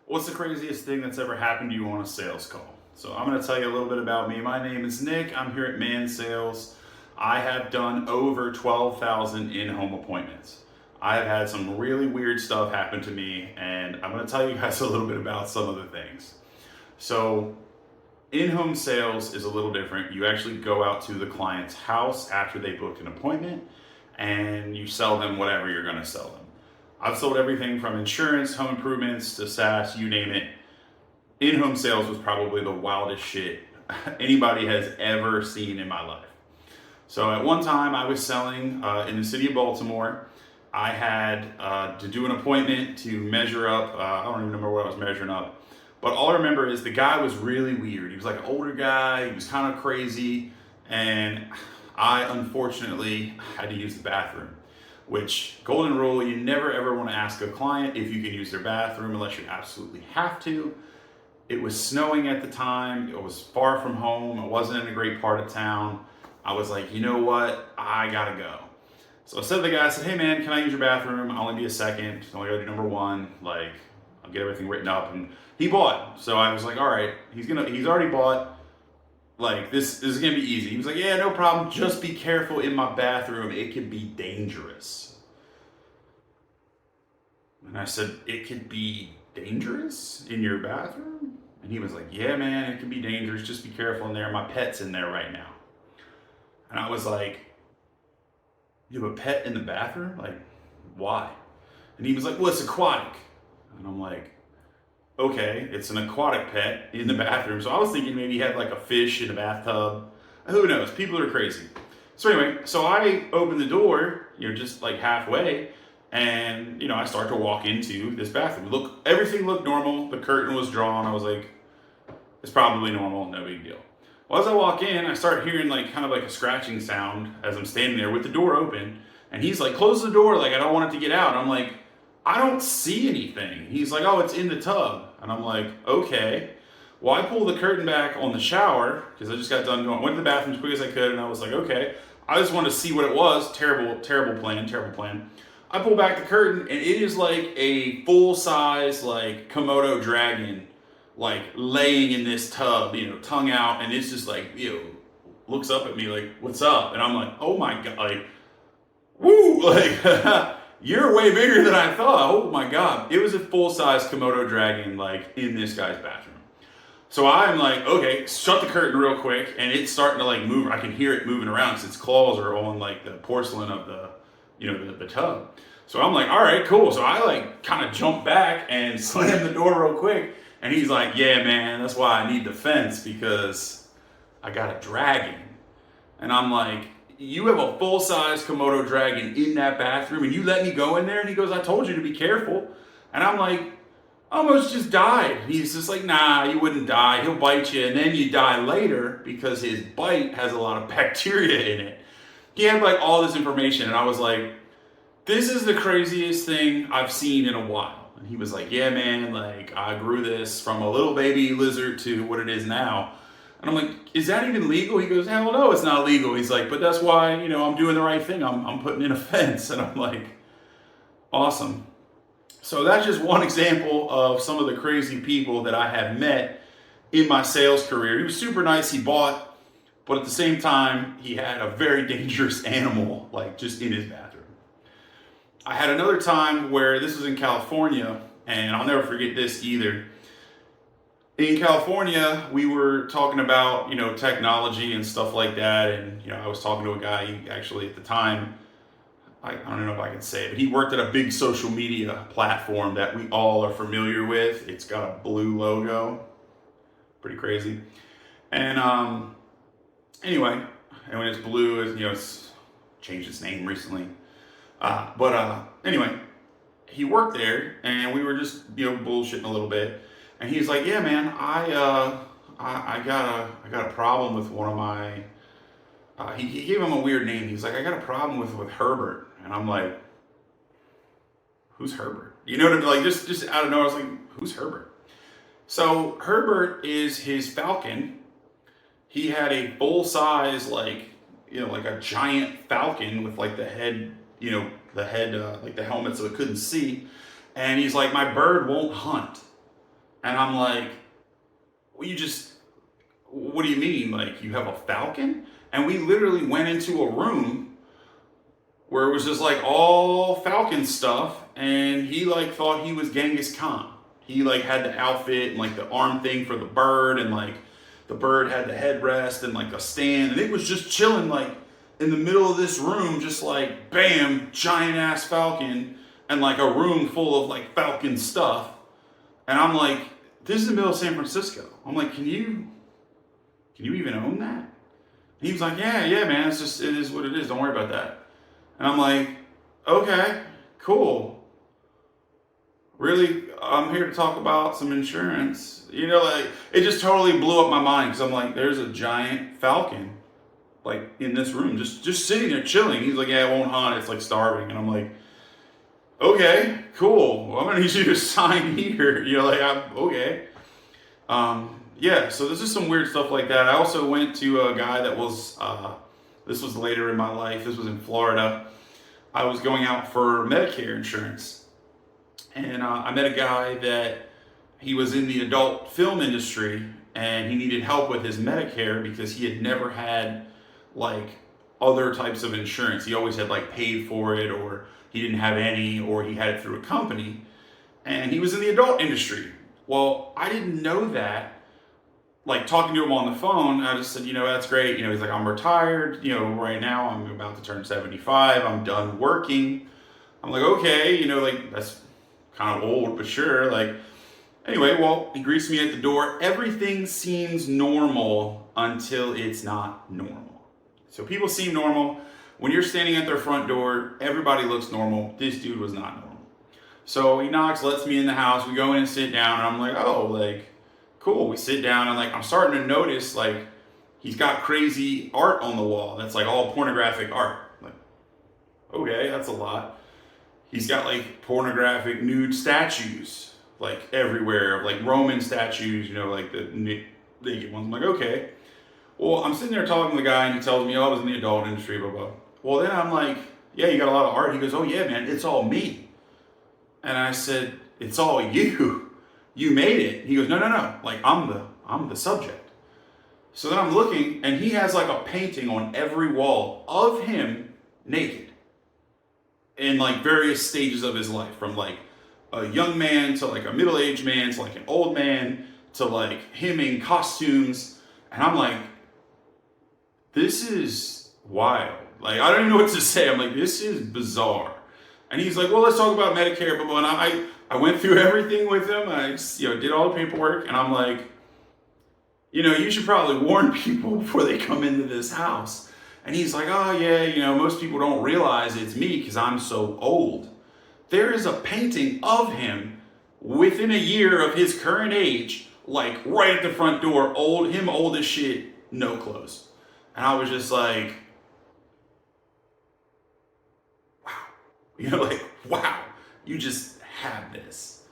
What's the craziest thing that's ever happened to you on a sales call? So I'm going to tell you a little bit about me. My name is Nick. I'm here at Man Sales. I have done over 12,000 in-home appointments. I have had some really weird stuff happen to me, and I'm going to tell you guys a little bit about some of the things. So in-home sales is a little different. You actually go out to the client's house after they booked an appointment, and you sell them whatever you're going to sell them. I've sold everything from insurance, home improvements, to SaaS, you name it. In-home sales was probably the wildest shit anybody has ever seen in my life. So at one time I was selling in the city of Baltimore. I had to do an appointment to measure up. I don't even remember what I was measuring up. But all I remember is the guy was really weird. He was like an older guy. He was kind of crazy. And I unfortunately had to use the bathroom. Which, golden rule, you never ever want to ask a client if you can use their bathroom unless you absolutely have to. It was snowing at the time. It was far from home. It wasn't in a great part of town. I was like, you know what? I gotta go. So I said to the guy, I said, hey man, can I use your bathroom? I'll only be a second. I only gotta do number one. Like, I'll get everything written up. And he bought. So I was like, all right, he's already bought. Like, this is gonna be easy. He was like, yeah, no problem. Just be careful in my bathroom. It can be dangerous. And I said, it could be dangerous in your bathroom? And he was like, yeah, man, it can be dangerous. Just be careful in there. My pet's in there right now. And I was like, you have a pet in the bathroom? Like, why? And he was like, well, it's aquatic. And I'm like, okay, it's an aquatic pet in the bathroom. So I was thinking maybe he had like a fish in a bathtub. Who knows? People are crazy. So anyway, so I opened the door, just like halfway, and I start to walk into this bathroom. Everything looked normal. The curtain was drawn. I was like, it's probably normal, no big deal. Well, as I walk in, I start hearing like kind of like a scratching sound as I'm standing there with the door open. And he's like, close the door, like I don't want it to get out. And I'm like, I don't see anything. He's like, oh, it's in the tub. And I'm like, okay. Well, I pull the curtain back on the shower because I just got done going. Went to the bathroom as quick as I could, and I was like, okay. I just wanted to see what it was. Terrible plan. I pull back the curtain, and it is like a full-size, like Komodo dragon, like laying in this tub, tongue out, and it's just like, looks up at me like, what's up? And I'm like, oh my god, like, woo, like. You're way bigger than I thought. Oh my god. It was a full-size Komodo dragon, like, in this guy's bathroom. So I'm like, okay, shut the curtain real quick, and it's starting to like move. I can hear it moving around because its claws are on like the porcelain of the tub. So I'm like, all right, cool. So I like kind of jump back and slam the door real quick. And he's like, yeah, man, that's why I need the fence, because I got a dragon. And I'm like, you have a full-size Komodo dragon in that bathroom and you let me go in there? And he goes, I told you to be careful. And I'm like, I almost just died. He's just like, nah, you wouldn't die. He'll bite you and then you die later because his bite has a lot of bacteria in it. He had like all this information, and I was like, this is the craziest thing I've seen in a while. And he was like, yeah, man, like I grew this from a little baby lizard to what it is now. And I'm like, is that even legal? He goes, hell no, it's not legal. He's like, but that's why, I'm doing the right thing. I'm putting in a fence. And I'm like, awesome. So that's just one example of some of the crazy people that I have met in my sales career. He was super nice. He bought, but at the same time, he had a very dangerous animal, like just in his bathroom. I had another time where this was in California, and I'll never forget this either. In California, we were talking about, technology and stuff like that. And, I was talking to a guy, he actually at the time, I don't know if I can say it, but he worked at a big social media platform that we all are familiar with. It's got a blue logo. Pretty crazy. And anyway, and when it's blue, it's changed its name recently. Anyway, he worked there and we were just, bullshitting a little bit. And he's like, yeah, man, I got a problem with one of my, he gave him a weird name. He's like, I got a problem with Herbert. And I'm like, who's Herbert? You know what I mean? Like, just out of nowhere, I was like, who's Herbert? So Herbert is his Falcon. He had a full-size, like a giant falcon with like the head, like the helmet so it couldn't see. And he's like, my bird won't hunt. And I'm like, well, what do you mean? Like, you have a falcon? And we literally went into a room where it was just like all falcon stuff. And he like thought he was Genghis Khan. He like had the outfit and like the arm thing for the bird, and like the bird had the headrest and like a stand. And it was just chilling like in the middle of this room, just like bam, giant ass falcon, and like a room full of like falcon stuff. And I'm like, this is the middle of San Francisco. I'm like, can you even own that? And he was like, yeah, man, it is what it is. Don't worry about that. And I'm like, okay, cool. Really, I'm here to talk about some insurance. Like, it just totally blew up my mind, because I'm like, there's a giant falcon like in this room, just sitting there chilling. He's like, yeah, it won't hunt. It's like starving. And I'm like, okay, cool. Well, I'm gonna need you to sign here. I'm okay. Yeah. So this is some weird stuff like that. I also went to a guy that was. This was later in my life. This was in Florida. I was going out for Medicare insurance, and I met a guy that he was in the adult film industry, and he needed help with his Medicare because he had never had like other types of insurance. He always had like paid for it, or he didn't have any, or he had it through a company, and he was in the adult industry. Well, I didn't know that. Like, talking to him on the phone, I just said, that's great. He's like, I'm retired. Right now I'm about to turn 75. I'm done working. I'm like, okay, like, that's kind of old, but sure. Like, anyway, well, he greets me at the door. Everything seems normal until it's not normal. So people seem normal. When you're standing at their front door, everybody looks normal. This dude was not normal. So he knocks, lets me in the house. We go in and sit down, and I'm like, oh, like, cool. We sit down, and like, I'm starting to notice like he's got crazy art on the wall that's like all pornographic art. Like, okay, that's a lot. He's got like pornographic nude statues like everywhere, like Roman statues, like the naked ones. I'm like, okay. Well, I'm sitting there talking to the guy, and he tells me, oh, I was in the adult industry, blah, blah. Well, then I'm like, yeah, you got a lot of art. He goes, oh, yeah, man, it's all me. And I said, it's all you. You made it. He goes, no. Like, I'm the subject. So then I'm looking, and he has like a painting on every wall of him naked in like various stages of his life, from like a young man to like a middle-aged man to like an old man to like him in costumes. And I'm like, this is wild. Like, I don't even know what to say. I'm like, this is bizarre. And he's like, well, let's talk about Medicare, blah, blah. And I went through everything with him. I just, did all the paperwork. And I'm like, you should probably warn people before they come into this house. And he's like, oh, yeah, most people don't realize it's me because I'm so old. There is a painting of him within a year of his current age, like right at the front door, old as shit, no clothes. And I was just like, wow. Wow, you just have this.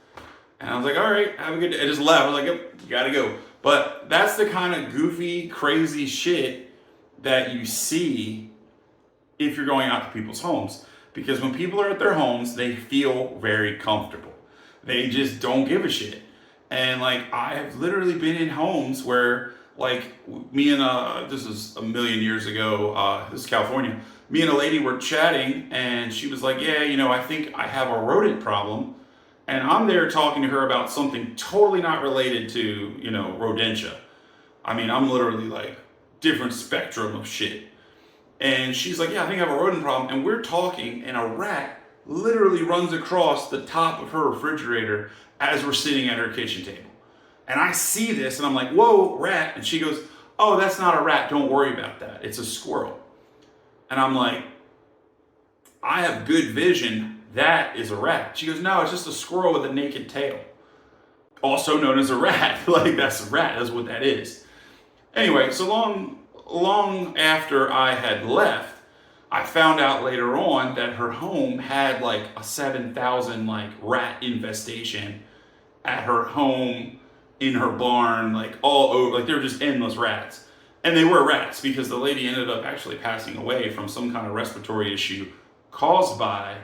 And I was like, all right, have a good day. I just left. I was like, yep, you gotta go. But that's the kind of goofy, crazy shit that you see if you're going out to people's homes. Because when people are at their homes, they feel very comfortable. They just don't give a shit. And like, I have literally been in homes where like me and this is a million years ago, this is California. Me and a lady were chatting, and she was like, yeah, I think I have a rodent problem. And I'm there talking to her about something totally not related to, rodentia. I mean, I'm literally like different spectrum of shit. And she's like, yeah, I think I have a rodent problem. And we're talking, and a rat literally runs across the top of her refrigerator as we're sitting at her kitchen table. And I see this, and I'm like, whoa, rat. And she goes, oh, that's not a rat. Don't worry about that. It's a squirrel. And I'm like, I have good vision. That is a rat. She goes, no, it's just a squirrel with a naked tail. Also known as a rat. Like, that's a rat. That's what that is. Anyway, so long after I had left, I found out later on that her home had like a 7,000 like rat infestation at her home, in her barn, like all over. Like, they were just endless rats. And they were rats because the lady ended up actually passing away from some kind of respiratory issue caused by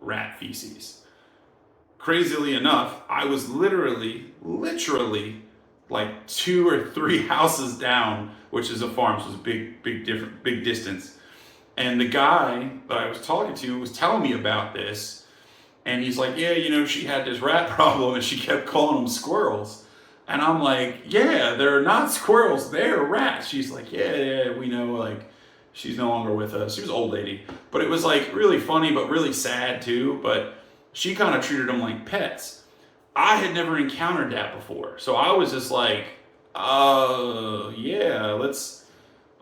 rat feces. crazily enough, I was literally like 2 or 3 houses down, which is a farm, so it's a big distance. And the guy that I was talking to was telling me about this, and he's like, yeah, she had this rat problem, and she kept calling them squirrels. And I'm like, yeah, they're not squirrels, they're rats. She's like, yeah, we know, like, she's no longer with us. She was an old lady. But it was like really funny, but really sad too. But she kind of treated them like pets. I had never encountered that before. So I was just like, yeah, let's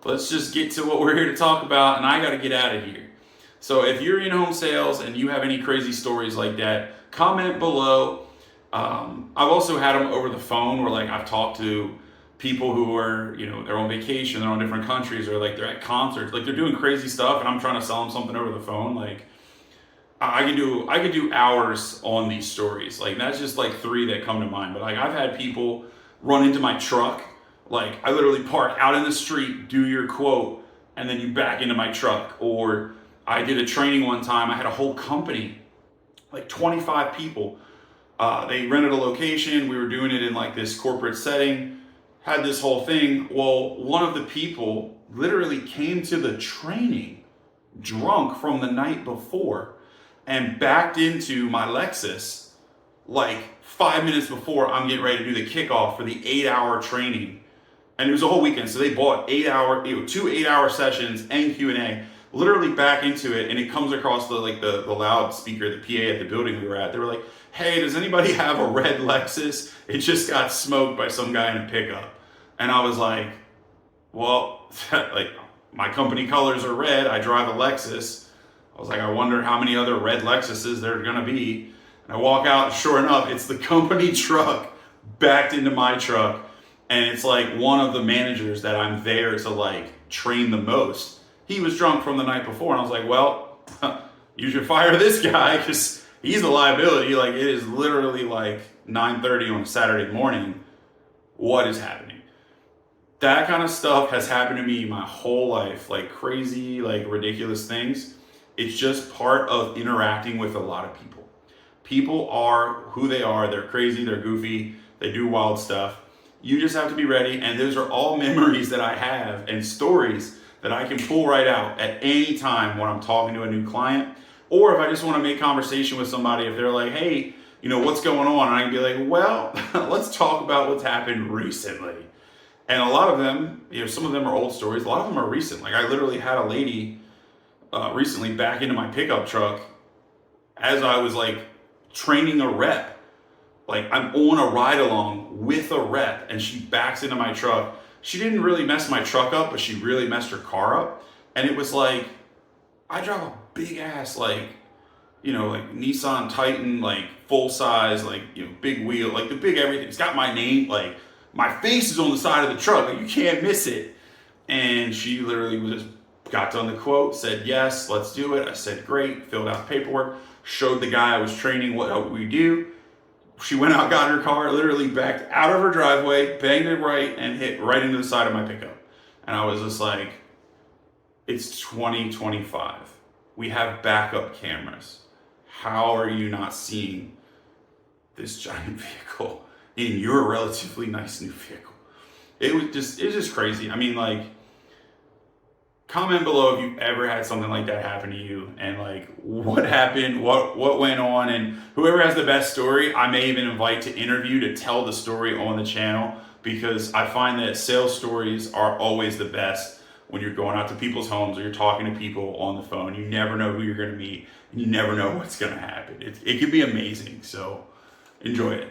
just get to what we're here to talk about, and I got to get out of here. So if you're in home sales and you have any crazy stories like that, comment below. I've also had them over the phone where like I've talked to people who are, they're on vacation, they're on different countries, or like they're at concerts, like they're doing crazy stuff, and I'm trying to sell them something over the phone. Like I could do hours on these stories. Like that's just like 3 that come to mind. But like I've had people run into my truck. Like I literally park out in the street, do your quote, and then you back into my truck. Or I did a training one time. I had a whole company, like 25 people. They rented a location. We were doing it in like this corporate setting, had this whole thing. Well, one of the people literally came to the training drunk from the night before and backed into my Lexus like 5 minutes before I'm getting ready to do the kickoff for the 8-hour training. And it was a whole weekend. So they bought 2 8-hour sessions and Q&A, literally back into it. And it comes across the loudspeaker, the PA at the building we were at. They were like, hey, does anybody have a red Lexus? It just got smoked by some guy in a pickup. And I was like, well, like my company colors are red. I drive a Lexus. I was like, I wonder how many other red Lexuses there are gonna be. And I walk out, sure enough, it's the company truck backed into my truck. And it's like one of the managers that I'm there to like train the most. He was drunk from the night before. And I was like, well, you should fire this guy because he's a liability. Like it is literally like 9:30 on a Saturday morning. What is happening? That kind of stuff has happened to me my whole life. Like crazy, like ridiculous things. It's just part of interacting with a lot of people. People are who they are. They're crazy, they're goofy, they do wild stuff. You just have to be ready. And those are all memories that I have and stories that I can pull right out at any time when I'm talking to a new client. Or if I just want to make conversation with somebody, if they're like, hey, what's going on? And I can be like, well, let's talk about what's happened recently. And a lot of them, some of them are old stories. A lot of them are recent. Like I literally had a lady recently back into my pickup truck as I was like training a rep. Like I'm on a ride along with a rep and she backs into my truck. She didn't really mess my truck up, but she really messed her car up. And it was like, I drive a big ass, like Nissan Titan, like full size, like, big wheel, like the big everything. It's got my name, like my face is on the side of the truck, like you can't miss it. And she literally just got done the quote, said, yes, let's do it. I said, great, filled out paperwork, showed the guy I was training what we do. She went out, got in her car, literally backed out of her driveway, banged it right, and hit right into the side of my pickup. And I was just like, it's 2025. We have backup cameras. How are you not seeing this giant vehicle in your relatively nice new vehicle? It's just crazy. I mean, like, comment below if you've ever had something like that happen to you and like what happened, what went on, and whoever has the best story, I may even invite to interview to tell the story on the channel, because I find that sales stories are always the best when you're going out to people's homes or you're talking to people on the phone. You never know who you're going to meet, and you never know what's going to happen. It could be amazing. So enjoy it.